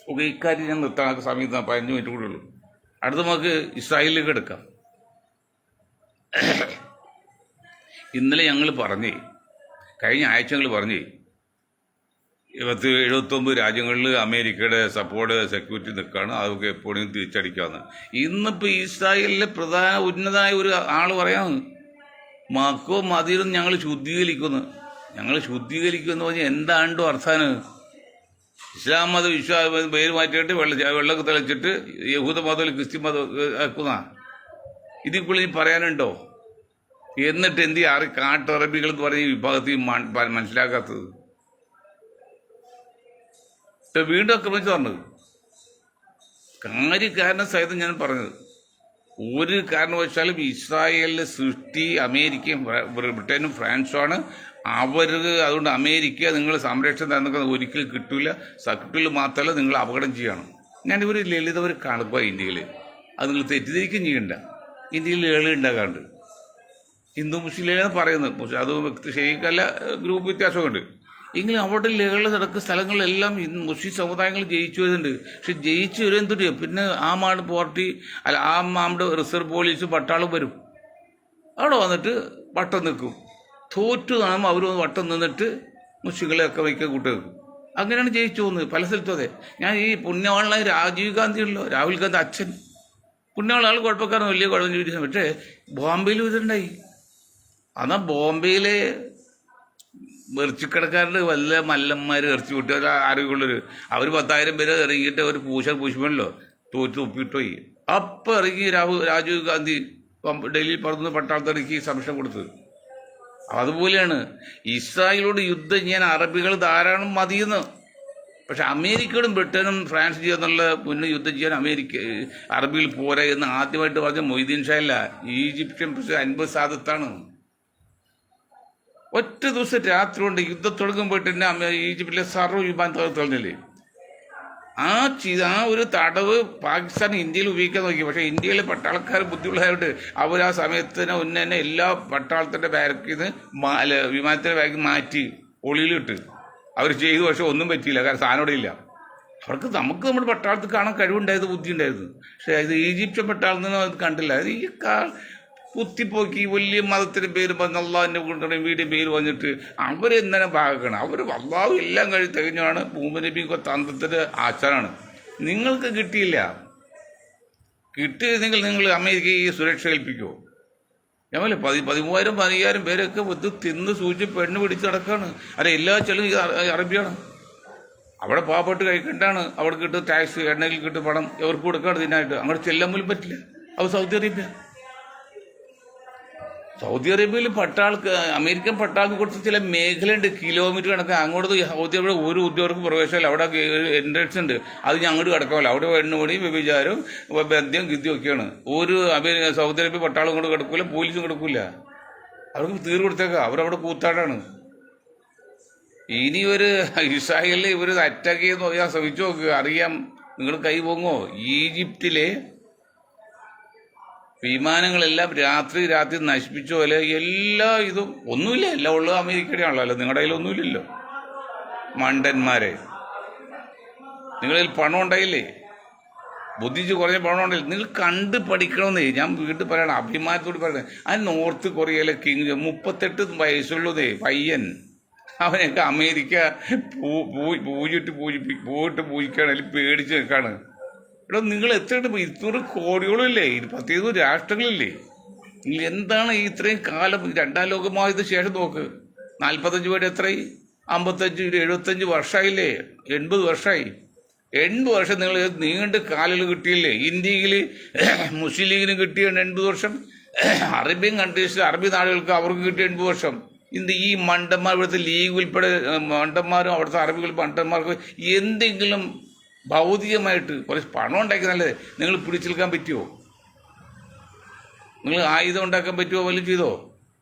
ഓക്കെ. ഇക്കാര്യം ഞാൻ നിർത്താൻ സമയത്ത് 15 മിനിറ്റ് കൂടെ ഉള്ളൂ. അടുത്ത നമുക്ക് ഇസ്രായേലിലേക്ക് എടുക്കാം. ഇന്നലെ ഞങ്ങൾ പറഞ്ഞേ, കഴിഞ്ഞ ആഴ്ച ഞങ്ങൾ പറഞ്ഞേ 79 രാജ്യങ്ങളിൽ അമേരിക്കയുടെ സപ്പോർട്ട് സെക്യൂരിറ്റി നിൽക്കുകയാണ്, അതൊക്കെ എപ്പോഴും തിരിച്ചടിക്കാമെന്ന്. ഇന്നിപ്പോൾ ഇസ്രായേലിലെ ഉന്നതമായ ഒരു ആൾ പറയാമെന്ന്, മക്കോ മദീനും ഞങ്ങൾ ശുദ്ധീകരിക്കുന്നു. ഞങ്ങൾ ശുദ്ധീകരിക്കുമെന്ന് പറഞ്ഞാൽ എന്താണ്ടോ അർത്ഥാന്? ഇസ്ലാം മത വിശ്വാസം പേര് മാറ്റിയിട്ട് വെള്ളമൊക്കെ തെളിച്ചിട്ട് യഹൂദ മതത്തിൽ ക്രിസ്ത്യൻ മതം ആക്കുന്ന ഇതിപ്പോൾ ഇനി പറയാനുണ്ടോ? എന്നിട്ട് എന്ത് കാട്ടറബികൾ എന്ന് പറഞ്ഞ വിഭാഗത്തിൽ മനസ്സിലാക്കാത്തത്? വീണ്ടും ആക്രമിച്ചു പറഞ്ഞത് കാര്യക്കാരനെ സഹിതം ഞാൻ പറഞ്ഞത്, ഒരു കാരണവശാലും ഇസ്രായേലിലെ സൃഷ്ടി അമേരിക്കയും ബ്രിട്ടനും ഫ്രാൻസുമാണ്. അതുകൊണ്ട് അമേരിക്ക നിങ്ങൾ സംരക്ഷണം തന്നത് ഒരിക്കലും കിട്ടില്ല. കിട്ടില്ല മാത്രമല്ല, നിങ്ങൾ അപകടം ചെയ്യണം. ഞാനിവർ ലളിത ഒരു കണക്കാണ് ഇന്ത്യയിൽ. അത് നിങ്ങൾ തെറ്റിദ്ധരിക്കുകയും ചെയ്യണ്ട. ഇന്ത്യയിൽ ലളിത ഉണ്ടാകാണ്ട് ഹിന്ദു മുസ്ലിം പറയുന്നത്, അത് ശരിക്കല്ല, ഗ്രൂപ്പ് വ്യത്യാസമൊക്കെ ഉണ്ട്. എങ്കിലും അവിടെ ലഹള നടക്കുന്ന സ്ഥലങ്ങളിലെല്ലാം മുസ്ലിം സമുദായങ്ങൾ ജയിച്ചു വരുന്നുണ്ട്. പക്ഷെ ജയിച്ചു വരുന്നത് പിന്നെ ആമാട് പാർട്ടി അല്ല ആമാട് റിസർവ് പോലീസ് പട്ടാളം വരും. അവിടെ വന്നിട്ട് വട്ടം നിൽക്കും. തോറ്റു കാണുമ്പോൾ അവർ വട്ടം നിന്നിട്ട് മുസ്ലിങ്ങളെയൊക്കെ വയ്ക്കാൻ കൂട്ടുവെക്കും. അങ്ങനെയാണ് ജയിച്ചു പോകുന്നത് പല സ്ഥലത്തും. അതെ, ഞാൻ ഈ പുണ്യവാളനായ രാജീവ് ഗാന്ധി ഉള്ളോ, രാഹുൽ ഗാന്ധി അച്ഛൻ പുണ്യവാള ആൾ കുഴപ്പക്കാരൻ, വലിയ കുഴപ്പം ചോദിച്ചു. പക്ഷേ ബോംബെയിൽ ഇതുണ്ടായി. എന്നാൽ ബോംബെയിലെ ഇറച്ചിക്കടക്കാരുടെ വല്ല മല്ലന്മാർ ഇറച്ചി വിട്ട് ആരോഗ്യമുള്ളവർ അവർ 10,000 പേര് ഇറങ്ങിയിട്ട് ഒരു പൂശമല്ലോ, തോറ്റ് ഒപ്പിട്ടുപോയി. അപ്പം ഇറങ്ങി രാജീവ് ഗാന്ധി ഡൽഹിയിൽ പറന്ന് പട്ടാളത്തിറക്കി സംരക്ഷണം കൊടുത്തത്. അതുപോലെയാണ് ഇസ്രായേലോട് യുദ്ധം ചെയ്യാൻ അറബികൾ ധാരാളം മതിയെന്ന്. പക്ഷെ അമേരിക്കയോടും ബ്രിട്ടനും ഫ്രാൻസ് ചെയ്യുന്നുള്ള മുന്നേ യുദ്ധം ചെയ്യാൻ അറബികൾ പോരാ എന്ന് ആദ്യമായിട്ട് പറഞ്ഞ മൊയ്തീൻ ഷാ അല്ല, ഈജിപ്ഷ്യൻ പ്രസിഡന്റ് അൻവർ സാദത്താണ്. ഒറ്റ ദിവസം രാത്രി കൊണ്ട് യുദ്ധം തുടങ്ങുമ്പോയിട്ട് തന്നെ ഈജിപ്തിലെ സർവ്വ വിമാനത്താവളം തെളിഞ്ഞില്ലേ. ആ ഒരു തടവ് പാകിസ്ഥാൻ ഇന്ത്യയിൽ ഉപയോഗിക്കാൻ നോക്കി. പക്ഷേ ഇന്ത്യയിലെ പട്ടാളക്കാർ ബുദ്ധിയുള്ളതായിട്ട് അവർ ആ സമയത്തിന് മുന്നേ തന്നെ എല്ലാ പട്ടാളത്തിൻ്റെ ബാരക്കിൽ നിന്ന് വിമാനത്തിൻ്റെ ബാഗ് മാറ്റി ഒളിയിലിട്ട് അവർ ചെയ്തു. പക്ഷെ ഒന്നും പറ്റിയില്ല, കാരണം സാധനം ഇവിടെ ഇല്ല. നമുക്ക് നമ്മുടെ പട്ടാളത്തിൽ കാണാൻ കഴിവുണ്ടായത്, ബുദ്ധി ഉണ്ടായിരുന്നു. പക്ഷേ ഇത് ഈജിപ്ഷ്യൻ പട്ടാളത്തിൽ നിന്ന് അത് കണ്ടില്ല. അത് ഈ കുത്തിപ്പോക്കി വലിയ മതത്തിൻ്റെ പേര് പറഞ്ഞ് അള്ളാഹിൻ്റെ കൊണ്ടുള്ള വീടിൻ്റെ പേര് പറഞ്ഞിട്ട് അവരെന്തിനെ ഭാഗമാണ്. അവർ അള്ളാഹു എല്ലാം തികഞ്ഞാണ്. മുഹമ്മദ് നബിക്ക് തന്ത്രത്തിൻ്റെ ആചാരമാണ്. നിങ്ങൾക്ക് കിട്ടിയില്ല. കിട്ടിയിരുന്നെങ്കിൽ നിങ്ങൾ അമേരിക്കയെ സുരക്ഷ ഏൽപ്പിക്കുമോ? ഞമ്മല്ലേ 13,000-15,000 പേരൊക്കെ ഇത് തിന്ന് സൂചിച്ച് പെണ്ണ് പിടിച്ച് നടക്കുകയാണ്. അല്ല, എല്ലാ ചെലവും അറബിയാണ്. അവിടെ പാവപ്പെട്ട് കഴിക്കേണ്ടാണ്. അവിടെ കിട്ടും ടാക്സ്, എണ്ണയിൽ കിട്ടും പണം എവർക്ക് കൊടുക്കാണ് ഇതിനായിട്ട്. അങ്ങോട്ട് ചെല്ലാൻ പോലും പറ്റില്ല. അത് സൗദി അറേബ്യ. സൗദി അറേബ്യയിൽ അമേരിക്കൻ പട്ടാൾക്ക് കൊടുത്ത ചില മേഖലയുണ്ട്, കിലോമീറ്റർ കണക്ക്. അങ്ങോട്ട് സൗദി അറേബ്യ ഒരു ഉദ്യോഗർക്ക് പ്രവേശനമില്ല. അവിടെ എൻട്രൻസ് ഉണ്ട്, അത് ഞങ്ങോട്ട് കിടക്കാമല്ലോ. അവിടെ എണ്ണുമണി വ്യഭിചാരവും ബന്ധ്യം ഗിദ്യം ഒക്കെയാണ്. സൗദി അറേബ്യ പട്ടാളം കൊണ്ട് കിടക്കില്ല, പോലീസും കിടക്കില്ല. അവർക്ക് തീർ കൊടുത്തേക്കാം. അവരവിടെ കൂത്താടാണ്. ഇനി ഒരു ഇസ്രായേലിൽ ഇവർ അറ്റാക്ക് ചെയ്ത് ഞാൻ ശ്രമിച്ചു നോക്കുക, അറിയാം നിങ്ങൾ കൈ പൊങ്ങോ. ഈജിപ്തിലെ വിമാനങ്ങളെല്ലാം രാത്രി നശിപ്പിച്ച പോലെ എല്ലാ ഇതും ഒന്നുമില്ല. എല്ലാം ഉള്ളത് അമേരിക്കയുടെ ആണല്ലോ. നിങ്ങളുടെ കയ്യിൽ ഒന്നുമില്ലല്ലോ മണ്ടന്മാരെ. നിങ്ങളിൽ പണം ഉണ്ടായില്ലേ? ബുദ്ധിച്ച് കുറഞ്ഞ പണമുണ്ടല്ലോ, നിങ്ങൾ കണ്ട് പഠിക്കണമെന്നേ. ഞാൻ വീട്ടിൽ പറയണം, അഭിമാനത്തോട് പറയണേ. ആ നോർത്ത് കൊറിയയിലെ കിങ് 38 വയസ്സുള്ളതേ പയ്യൻ, അവനൊക്കെ അമേരിക്ക പോയിട്ട് പൂജിക്കാണ്, അല്ലെങ്കിൽ പേടിച്ച് നിൽക്കാണ്. എടോ നിങ്ങൾ എത്രയുണ്ട്? 200 കോടിയോളം ഇല്ലേ, 10 രാഷ്ട്രങ്ങളില്ലേ? നിങ്ങൾ എന്താണ് ഇത്രയും കാലം, 2ാം ലോകമഹായുദ്ധത്തിന് ശേഷം നോക്ക്, 45 പേര് എത്രയായി? 55 75 വർഷമായില്ലേ? 80 വർഷമായി. 80 വർഷം നിങ്ങൾ നീണ്ട കാലുകൾ കിട്ടിയില്ലേ? ഇന്ത്യയിൽ മുസ്ലിം ലീഗിന് കിട്ടിയ 80 വർഷം, അറേബ്യൻ കൺട്രീസിൽ അറബി നാടുകൾക്ക് അവർക്ക് കിട്ടിയ 80 വർഷം. ഈ മണ്ടന്മാർ, ഇവിടുത്തെ ലീഗ് ഉൾപ്പെടെ മണ്ടന്മാരും അവിടുത്തെ അറബികൾ മണ്ടന്മാർക്ക് എന്തെങ്കിലും ഭൗതികമായിട്ട് കുറച്ച് പണം ഉണ്ടാക്കി നല്ലത് നിങ്ങൾ പിടിച്ചു നിൽക്കാൻ പറ്റുമോ? നിങ്ങൾ ആയുധം ഉണ്ടാക്കാൻ പറ്റുമോ? വല്ലതും ചെയ്തോ?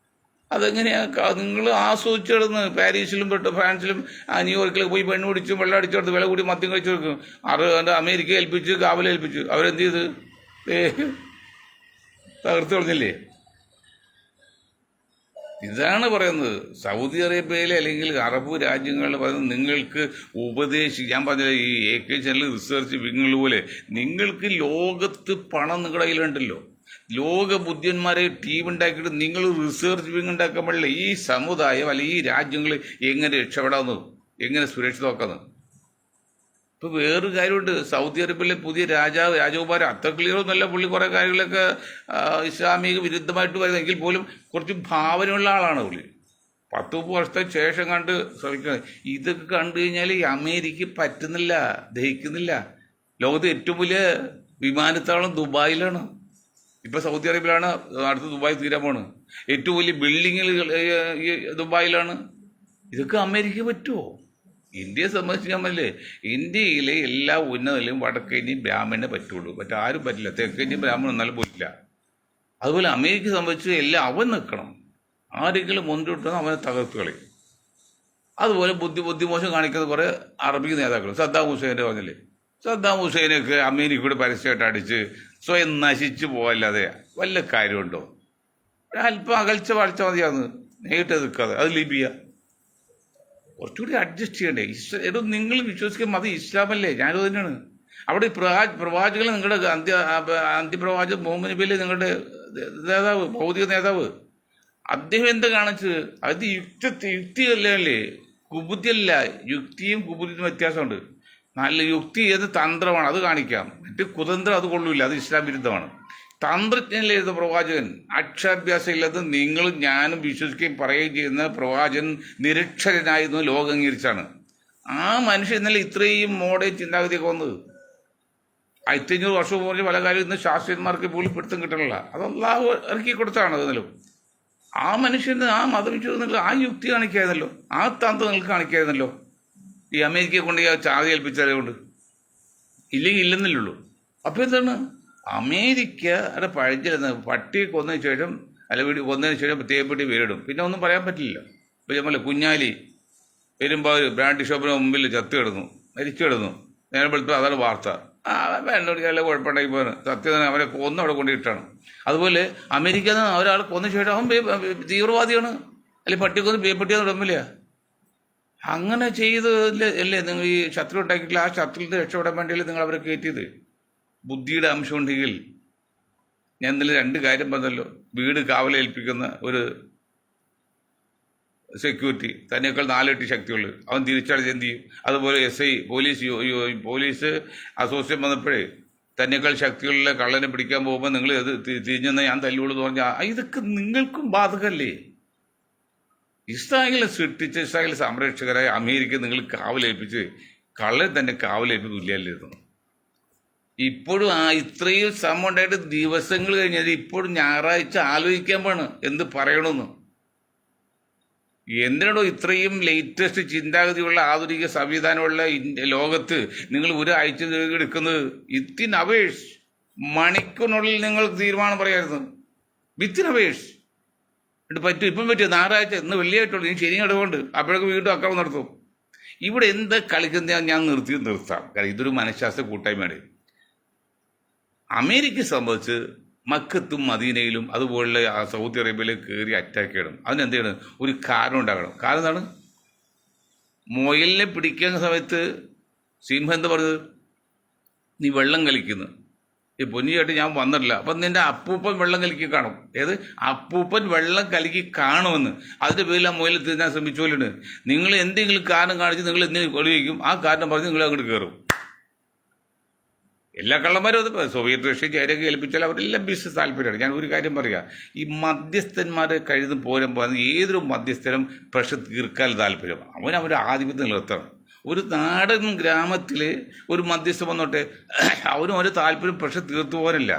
അതെങ്ങനെയാ നിങ്ങൾ ആസ്വദിച്ച് കിടന്ന് പാരീസിലും ഫ്രാൻസിലും ന്യൂയോർക്കിലൊക്കെ പോയി പെണ്ണ് പിടിച്ചും വെള്ളം അടിച്ചു കൊടുത്ത് വില കൂടി മദ്യം കഴിച്ചു കൊടുക്കും. അമേരിക്ക ഏൽപ്പിച്ച്, കാവലേൽപ്പിച്ചു. അവരെന്ത് ചെയ്ത് തകർത്ത് കളഞ്ഞില്ലേ? ഇതാണ് പറയുന്നത്. സൗദി അറേബ്യയിലെ അല്ലെങ്കിൽ അറബ് രാജ്യങ്ങളിൽ പറയുന്നത് നിങ്ങൾക്ക് ഞാൻ പറഞ്ഞ ഈ AK ചാനൽ റിസർച്ച് വിങ്ങൾ പോലെ നിങ്ങൾക്ക് ലോകത്ത് പണം നിങ്ങളുടെ കയ്യിലുണ്ടല്ലോ. ലോക ബുദ്ധിയന്മാരെ ടീം ഉണ്ടാക്കിയിട്ട് നിങ്ങൾ റിസർച്ച് വിങ് ഉണ്ടാക്കാൻ പാടില്ല. ഈ സമുദായം അല്ലെങ്കിൽ ഈ രാജ്യങ്ങൾ എങ്ങനെ രക്ഷപ്പെടാമെന്ന്, എങ്ങനെ സുരക്ഷിതമാക്കാമെന്ന്. ഇപ്പൊ വേറൊരു കാര്യമുണ്ട്, സൗദി അറേബ്യയിലെ പുതിയ രാജകുമാരൻ അത്ര ക്ലിയറൊന്നുമല്ല. പുള്ളി കുറെ കാര്യങ്ങളൊക്കെ ഇസ്ലാമിക വിരുദ്ധമായിട്ട് വരുന്നെങ്കിൽ പോലും കുറച്ച് ഭാവനയുള്ള ആളാണ് പുള്ളി. 10-30 വർഷത്തെ ശേഷം കണ്ട് ശ്രമിക്കുന്നത്. ഇതൊക്കെ കണ്ടു കഴിഞ്ഞാൽ ഈ അമേരിക്ക പറ്റുന്നില്ല, ദഹിക്കുന്നില്ല. ലോകത്തെ ഏറ്റവും വലിയ വിമാനത്താവളം ദുബായിലാണ്. ഇപ്പൊ സൗദി അറേബ്യയിലാണ്, അടുത്ത് ദുബായ് തീരാൻ പോണ്. ഏറ്റവും വലിയ ബിൽഡിങ്ങുകൾ ദുബായിലാണ്. ഇതൊക്കെ അമേരിക്ക പറ്റുമോ? ഇന്ത്യയെ സംബന്ധിച്ച് ഞാൻ പറഞ്ഞില്ലേ, ഇന്ത്യയിലെ എല്ലാ ഉന്നതയിലും വടക്കേന്ത്യയും ബ്രാഹ്മണനെ പറ്റുള്ളൂ, മറ്റാരും പറ്റില്ല. തെക്കേന്ത്യയും ബ്രാഹ്മണൻ എന്നാലും പോയില്ല. അതുപോലെ അമേരിക്കയെ സംബന്ധിച്ച് എല്ലാം അവൻ നിൽക്കണം. ആരെങ്കിലും മുൻപിട്ടുണ്ടെന്ന് അവനെ തകർത്ത് കളി. അതുപോലെ ബുദ്ധിമോശം കാണിക്കുന്ന കുറേ അറബി നേതാക്കൾ. സദ്ദാം ഹുസൈൻ്റെ പറഞ്ഞില്ലേ, സദ്ദാം ഹുസൈനൊക്കെ അമേരിക്കയുടെ പരസ്യമായിട്ട് അടിച്ച് സ്വയം നശിച്ചു പോകല്ലാതെ വല്ല കാര്യമുണ്ടോ? അല്പം അകൽച്ച വാഴ്ച മതിയാന്ന്, നേരിട്ട് നിൽക്കാതെ. അത് ലിബിയ കുറച്ചുകൂടി അഡ്ജസ്റ്റ് ചെയ്യണ്ടേ? ഏതോ നിങ്ങൾ വിശ്വസിക്കുന്ന മതം ഇസ്ലാമല്ലേ? ഞാനും തന്നെയാണ്. അവിടെ പ്രവാചകൻ, നിങ്ങളുടെ അന്ത്യപ്രവാചകൻ മുഹമ്മദ് നബിയിലെ നിങ്ങളുടെ നേതാവ്, ഭൗതിക നേതാവ്, അദ്ദേഹം എന്താ കാണിച്ചത്? അത് യുക്തിയല്ലേ, കുബുദ്ധിയല്ല. യുക്തിയും കുബുദ്ധിയും വ്യത്യാസമുണ്ട്. നല്ല യുക്തി ഏത് തന്ത്രമാണ്, അത് കാണിക്കാം. മറ്റ് കുതന്ത്രം അത് കൊള്ളൂല്ല, അത് ഇസ്ലാം വിരുദ്ധമാണ്. തന്ത്രജ്ഞനിലെഴുതുന്ന പ്രവാചകൻ, അക്ഷരാഭ്യാസം ഇല്ലാതെ നിങ്ങളും ഞാനും വിശ്വസിക്കുകയും പറയുകയും ചെയ്യുന്ന പ്രവാചകൻ നിരക്ഷരനായിരുന്നു, ലോകം അംഗീകരിച്ചാണ്. ആ മനുഷ്യൻ ഇന്നലെ ഇത്രയും മോഡേൺ ചിന്താഗതിയൊക്കെ വന്നത്. 1500 വർഷം മുമ്പ് പല കാര്യം ഇന്ന് ശാസ്ത്രജ്ഞന്മാർക്ക് പോലും പിടുത്തം കിട്ടണില്ല. അത് അല്ലാഹു ഇറക്കി കൊടുത്താണ്. എന്നാലും ആ മനുഷ്യന് ആ മതവിശ്വാസം, ആ യുക്തി കാണിക്കായിരുന്നല്ലോ, ആ തന്ത്രം നിങ്ങൾക്ക് കാണിക്കായിരുന്നല്ലോ. ഈ അമേരിക്കയെ കൊണ്ട് ചാതി ഏൽപ്പിച്ചതേ കൊണ്ട് ഇല്ലെങ്കിൽ ഇല്ലെന്നില്ലുള്ളൂ. അപ്പോൾ എന്താണ്, അമേരിക്കയുടെ പഴഞ്ചിലെന്ന് പട്ടിയെ കൊന്നതിന് ശേഷം, കൊന്നതിന് ശേഷം തേപ്പെട്ടി പേരിടും, പിന്നെ ഒന്നും പറയാൻ പറ്റില്ല. ഇപ്പോൾ നമ്മളെ കുഞ്ഞാലി വരുമ്പോൾ ബ്രാൻഡി ഷോപ്പിന് മുമ്പിൽ ചത്തു കിടന്നു, മരിച്ചു കിടന്നു. നേരെ വെളുത്തപ്പോൾ അതാണ് വാർത്ത. എന്നോട് നല്ല കുഴപ്പമുണ്ടായി പോകാൻ സത്യം തന്നെ അവരെ കൊന്ന് അവിടെ കൊണ്ടിട്ടാണ്. അതുപോലെ അമേരിക്കയിൽ നിന്ന് ഒരാൾ കൊന്ന ശേഷം അവൻ തീവ്രവാദിയാണ്, അല്ലെങ്കിൽ പട്ടി കൊന്ന് പേപ്പട്ടിയാന്ന് ഇടമില്ല. അങ്ങനെ ചെയ്തല്ലേ നിങ്ങൾ ഈ ശത്രു ഉണ്ടാക്കിയിട്ടില്ല. ആ ശത്രുവിൽ നിന്ന് രക്ഷപ്പെടാൻ വേണ്ടിയല്ലേ നിങ്ങൾ അവരെ കയറ്റിയത്. ബുദ്ധിയുടെ അംശം ഉണ്ടെങ്കിൽ, ഞാൻ ഇന്നലെ 2 കാര്യം പറഞ്ഞല്ലോ. വീട് കാവലേൽപ്പിക്കുന്ന ഒരു സെക്യൂരിറ്റി തന്നെക്കാൾ 4 ഇരട്ടി ശക്തിയുള്ളു, അവൻ തിരിച്ചടിച്ച് എന്ത് ചെയ്യും? അതുപോലെ SI പോലീസ് അസോസിയേഷൻ വന്നപ്പോഴേ തന്നെക്കാൾ ശക്തിയുള്ള കള്ളനെ പിടിക്കാൻ പോകുമ്പോൾ നിങ്ങൾ തിരിഞ്ഞെന്നാൽ ഞാൻ തല്ലുള്ളൂ എന്ന് പറഞ്ഞാൽ ഇതൊക്കെ നിങ്ങൾക്കും ബാധകല്ലേ? ഇസ്രായേലിനെ സൃഷ്ടിച്ച് ഇസ്രായേൽ സംരക്ഷകരായ അമേരിക്ക നിങ്ങൾ കാവലേൽപ്പിച്ച് കള്ളൻ തന്നെ കാവലേൽപ്പിച്ച് തുല്യല്ലായിരുന്നു. ഇപ്പോഴും ഇത്രയും സമയം ഉണ്ടായിട്ട് ദിവസങ്ങൾ കഴിഞ്ഞാൽ ഇപ്പോഴും ഞായറാഴ്ച ആലോചിക്കാൻ പോണ് എന്ത് പറയണമെന്ന്. എന്തിനാണോ ഇത്രയും ലേറ്റസ്റ്റ് ചിന്താഗതിയുള്ള ആധുനിക സംവിധാനമുള്ള ലോകത്ത് നിങ്ങൾ ഒരാഴ്ച എടുക്കുന്നത്? വിത്തിൻ അവേഴ്സ്, മണിക്കൂറിനുള്ളിൽ നിങ്ങൾ തീരുമാനം പറയായിരുന്നു. വിത്തിൻ അവേഴ്സ് പറ്റും. ഇപ്പം പറ്റും. ഞായറാഴ്ച, ഇന്ന് വെള്ളിയായിട്ടുള്ളൂ, ഇനി ശനി ഇടവുണ്ട്, അപ്പോഴൊക്കെ വീണ്ടും അക്രമം നടത്തും. ഇവിടെ എന്താ കളിക്കുന്ന ഞാൻ നിർത്താം. കാരണം ഇതൊരു മനഃശാസ്ത്ര കൂട്ടായ്മയാണ്. അമേരിക്കയെ സംബന്ധിച്ച് മക്കത്തും മദീനയിലും അതുപോലുള്ള സൗദി അറേബ്യയിലേക്ക് കയറി അറ്റാക്ക് ചെയ്യണം. അതിനെന്ത് ചെയ്യണം? ഒരു കാരണം ഉണ്ടാകണം. കാരണം എന്താണ്? മുയലിനെ പിടിക്കുന്ന സമയത്ത് സിംഹം എന്താ പറഞ്ഞത്? നീ വെള്ളം കളിക്കുന്നു, ഈ പൊന്നിയായിട്ട് ഞാൻ വന്നിട്ടില്ല. അപ്പം നിന്റെ അപ്പൂപ്പൻ വെള്ളം കലക്കി കാണും. ഏത് അപ്പൂപ്പൻ വെള്ളം കലക്കി കാണുമെന്ന്. അതിൻ്റെ പേരിൽ ആ മുയൽ തിന്നാൻ ശ്രമിച്ചോലുണ്ട്. നിങ്ങൾ എന്തെങ്കിലും കാരണം കാണിച്ച് നിങ്ങൾ എന്തെങ്കിലും കൊള്ളിക്കും, ആ കാരണം പറഞ്ഞ് നിങ്ങൾ അങ്ങോട്ട് കയറും. എല്ലാ കള്ളന്മാരും അത് സോവിയറ്റ് റഷ്യ ചൈനയൊക്കെ ഏൽപ്പിച്ചാൽ അവരെല്ലാം ബിസിനസ് താല്പര്യമാണ്. ഞാൻ ഒരു കാര്യം പറയാം, ഈ മധ്യസ്ഥന്മാരെ കഴുതും പോരും ഏതൊരു മധ്യസ്ഥനും പ്രശ്നം തീർക്കാൻ താല്പര്യം. അവനവരുടെ ആധിപത്യം നിലനിർത്തണം. ഒരു നാടൻ ഗ്രാമത്തിൽ ഒരു മധ്യസ്ഥ വന്നോട്ടെ, അവനും ഒരു താല്പര്യം പ്രശ്നം തീർത്തു പോകാനില്ല.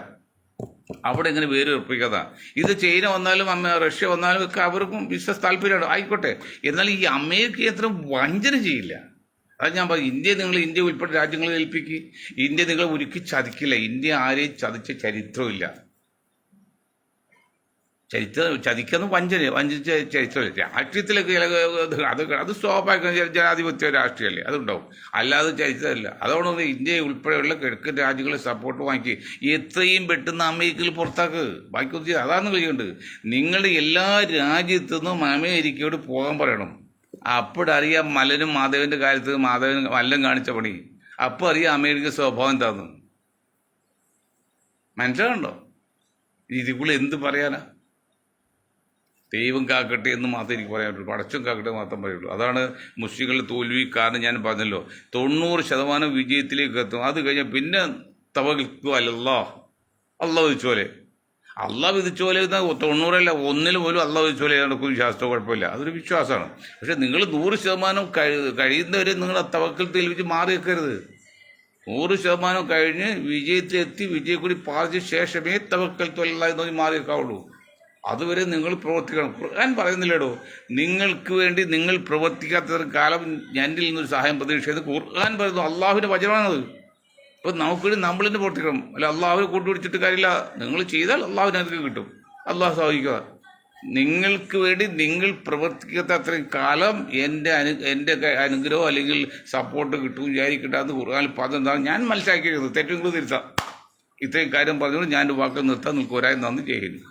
അവിടെ എങ്ങനെ പേര് ഉറപ്പിക്കാതാ. ഇത് ചൈന വന്നാലും റഷ്യ വന്നാലും ഒക്കെ അവർക്കും ബിസിനസ് താല്പര്യമാണ്, ആയിക്കോട്ടെ. എന്നാൽ ഈ അമേരിക്ക അത്ര വഞ്ചന ചെയ്യില്ല. അത് ഞാൻ പറയും, ഇന്ത്യ ഉൾപ്പെടെ രാജ്യങ്ങളെ ഏൽപ്പിക്കുക. ഇന്ത്യ നിങ്ങൾ ഒരുക്കി ചതിക്കില്ല. ഇന്ത്യ ആരെയും ചതിച്ച ചരിത്രമില്ല. ചതിക്കുന്ന വഞ്ചിച്ച ചരിത്രമില്ല. രാഷ്ട്രീയത്തിലൊക്കെ അത് സ്വാഭാവിക ജനാധിപത്യ രാഷ്ട്രീയമല്ലേ, അതുണ്ടാവും. അല്ലാതെ ചരിത്രമില്ല. അതുകൊണ്ട് ഇന്ത്യ ഉൾപ്പെടെയുള്ള കിഴക്കൻ രാജ്യങ്ങളെ സപ്പോർട്ട് വാങ്ങി എത്രയും പെട്ടെന്ന് അമേരിക്കയിൽ പുറത്താക്ക്. ബാക്കി അതാണ് ചെയ്യേണ്ടത്. നിങ്ങളുടെ എല്ലാ രാജ്യത്തു നിന്നും അമേരിക്കയോട് പോകാൻ പറയണം. അപ്പോഴറിയാം മലനും മാധവന്റെ കാര്യത്ത് മല്ലൻ കാണിച്ച പണി. അപ്പോൾ അറിയാം അമേരിക്ക സ്വഭാവം എന്താന്ന്. മനസ്സിലാകണ്ടോ? ഇതിക്കുള്ള എന്ത് പറയാനാ? ദൈവം കാക്കട്ടെ എന്ന് മാത്രമേ എനിക്ക് പറയാൻ പറ്റുള്ളൂ. പടച്ചും കാക്കട്ടെ മാത്രം പറയുള്ളൂ. അതാണ് മുസ്ലിങ്ങളുടെ തോൽവി കാരണം. ഞാൻ പറഞ്ഞല്ലോ, 90% വിജയത്തിലേക്ക് എത്തും. അത് കഴിഞ്ഞാൽ പിന്നെ തവക്കൽതു അലല്ലാഹ്. അള്ളാഹ് വിധിച്ചോലെ 90 ഒന്നിൽ പോലും അള്ളാഹ് വിധിച്ചോലെ നടക്കും. ശാസ്ത്രം കുഴപ്പമില്ല, അതൊരു വിശ്വാസമാണ്. പക്ഷെ നിങ്ങൾ 100% കഴിയുന്നവരെ നിങ്ങൾ ആ തവക്കൽത്ത് ഏൽപ്പിച്ച് മാറി വെക്കരുത്. 100% കഴിഞ്ഞ് വിജയത്തിലെത്തി വിജയക്കൂടി പാലിച്ച ശേഷമേ തവക്കൽത്തു അലല്ലാഹ് എന്ന് മാറി വെക്കാവുള്ളൂ. അതുവരെ നിങ്ങൾ പ്രവർത്തിക്കണം. ഖുർആൻ പറയുന്നില്ലേടോ, നിങ്ങൾക്ക് വേണ്ടി നിങ്ങൾ പ്രവർത്തിക്കാത്ത കാലം എന്നിൽ നിന്നൊരു സഹായം പ്രതീക്ഷിച്ചത്. ഖുർആൻ പറയുന്നു, അള്ളാഹുവിൻ്റെ വചനമാണത്. അപ്പോൾ നമുക്ക് വേണ്ടി നമ്മൾ തന്നെ പ്രവർത്തിക്കണം. അല്ല അള്ളാഹുവിനെ കൂട്ടുപിടിച്ചിട്ട് കാര്യമില്ല. നിങ്ങൾ ചെയ്താൽ അള്ളാഹുവിനകത്ത് കിട്ടും. അള്ളാഹു സഹായിക്കുക. നിങ്ങൾക്ക് വേണ്ടി നിങ്ങൾ പ്രവർത്തിക്കാത്ത അത്രയും കാലം എൻ്റെ അനുഗ്രഹം അല്ലെങ്കിൽ സപ്പോർട്ട് കിട്ടും വിചാരിക്കട്ടെ. അത് ഖുർആനിൽ പറഞ്ഞതാണ്. ഞാൻ മനസ്സിലാക്കിയത് തെറ്റു നിങ്ങൾ തിരുത്താം. ഇത്രയും കാര്യം പറഞ്ഞുകൊണ്ട് ഞാൻ വാക്ക് നിർത്താൻ നിങ്ങൾക്ക് ഒരായി നന്ദി ചെയ്യുന്നു.